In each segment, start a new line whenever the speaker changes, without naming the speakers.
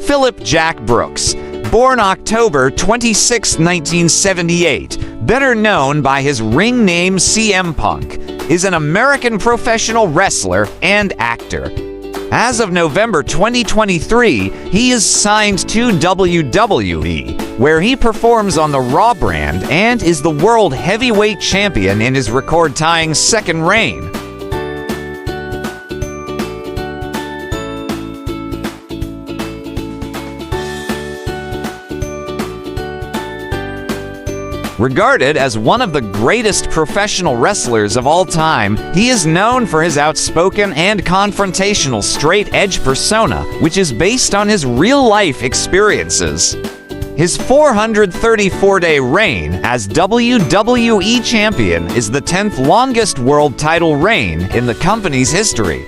Philip Jack Brooks, born October 26, 1978, better known by his ring name CM Punk, is an American professional wrestler and actor. As of November 2023, he is signed to WWE, where he performs on the Raw brand and is the World Heavyweight Champion in his record-tying second reign. Regarded as one of the greatest professional wrestlers of all time, he is known for his outspoken and confrontational straight-edge persona, which is based on his real-life experiences. His 434-day reign as WWE Champion is the 10th longest world title reign in the company's history.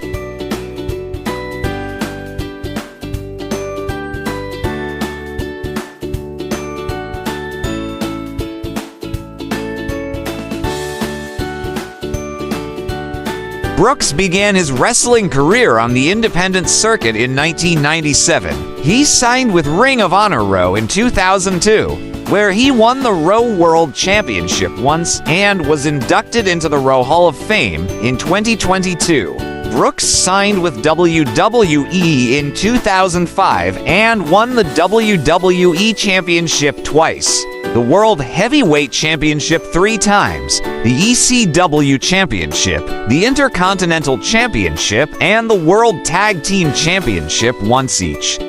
Brooks began his wrestling career on the independent circuit in 1997. He signed with Ring of Honor Raw in 2002, where he won the Raw World Championship once and was inducted into the Raw Hall of Fame in 2022. Brooks signed with WWE in 2005 and won the WWE Championship twice, the World Heavyweight Championship 3 times, the ECW Championship, the Intercontinental Championship, and the World Tag Team Championship once each.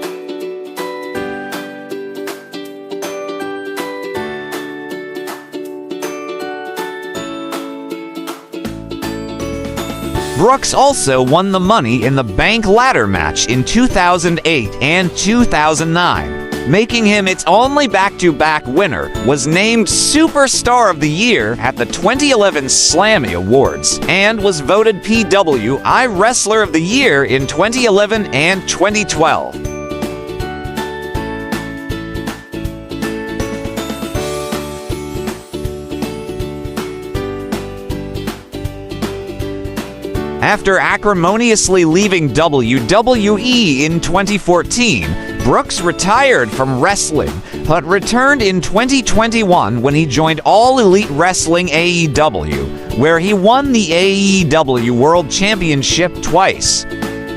Brooks also won the Money in the Bank ladder match in 2008 and 2009, making him its only back-to-back winner, was named Superstar of the Year at the 2011 Slammy Awards, and was voted PWI Wrestler of the Year in 2011 and 2012. After acrimoniously leaving WWE in 2014, Brooks retired from wrestling, but returned in 2021 when he joined All Elite Wrestling AEW, where he won the AEW World Championship twice.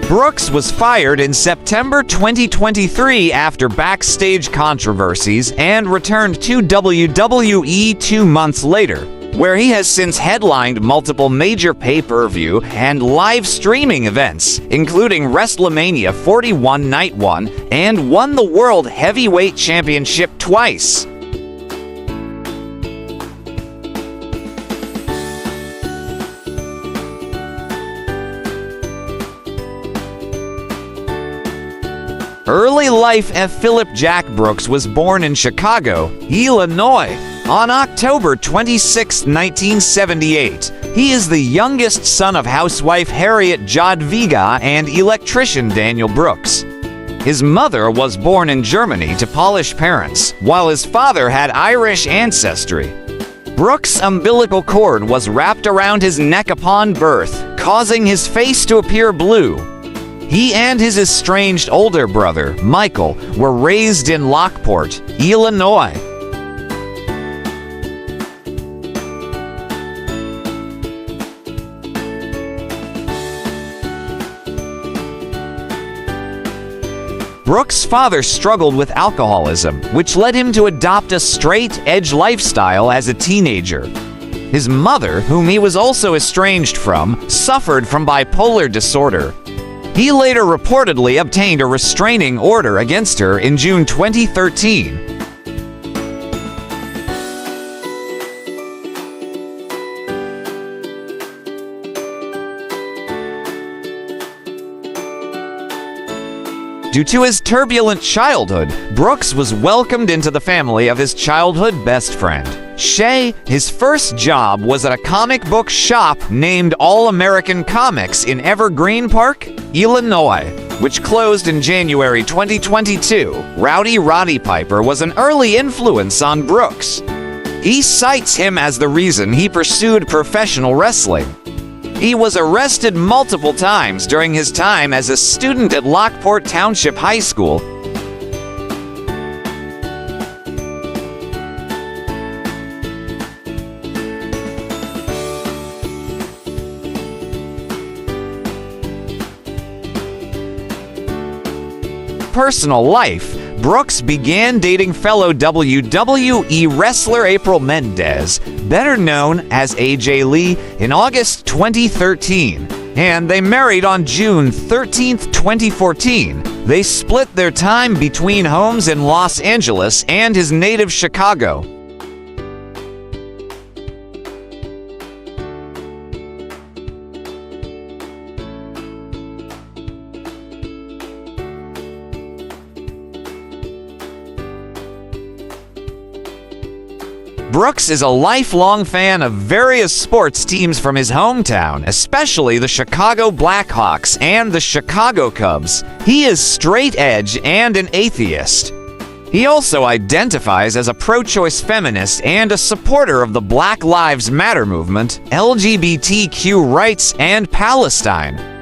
Brooks was fired in September 2023 after backstage controversies and returned to WWE 2 months later, where he has since headlined multiple major pay-per-view and live streaming events, including WrestleMania 41 Night 1, and won the World Heavyweight Championship twice. Early life of Philip Jack Brooks was born in Chicago, Illinois, on October 26, 1978. He is the youngest son of housewife Harriet Jodviga and electrician Daniel Brooks. His mother was born in Germany to Polish parents, while his father had Irish ancestry. Brooks' umbilical cord was wrapped around his neck upon birth, causing his face to appear blue. He and his estranged older brother, Michael, were raised in Lockport, Illinois. Brooks' father struggled with alcoholism, which led him to adopt a straight-edge lifestyle as a teenager. His mother, whom he was also estranged from, suffered from bipolar disorder. He later reportedly obtained a restraining order against her in June 2013. Due to his turbulent childhood, Brooks was welcomed into the family of his childhood best friend, Shay. His first job was at a comic book shop named All American Comics in Evergreen Park, Illinois, which closed in January 2022. Rowdy Roddy Piper was an early influence on Brooks. He cites him as the reason he pursued professional wrestling. He was arrested multiple times during his time as a student at Lockport Township High School. personal life, Brooks began dating fellow WWE wrestler April Mendez, better known as AJ Lee, in August 2013, and they married on June 13, 2014. They split their time between homes in Los Angeles and his native Chicago. Brooks is a lifelong fan of various sports teams from his hometown, especially the Chicago Blackhawks and the Chicago Cubs. He is straight edge and an atheist. He also identifies as a pro-choice feminist and a supporter of the Black Lives Matter movement, LGBTQ rights, and Palestine.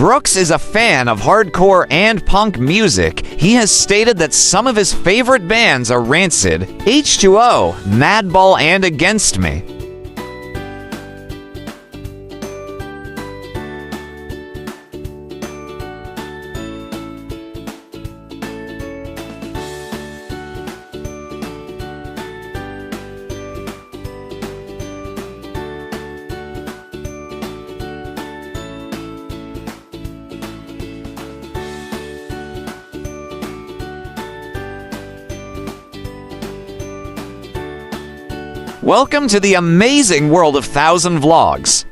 Brooks is a fan of hardcore and punk music. He has stated that some of his favorite bands are Rancid, H2O, Madball, and Against Me. Welcome to the amazing world of 1000 Vlogs.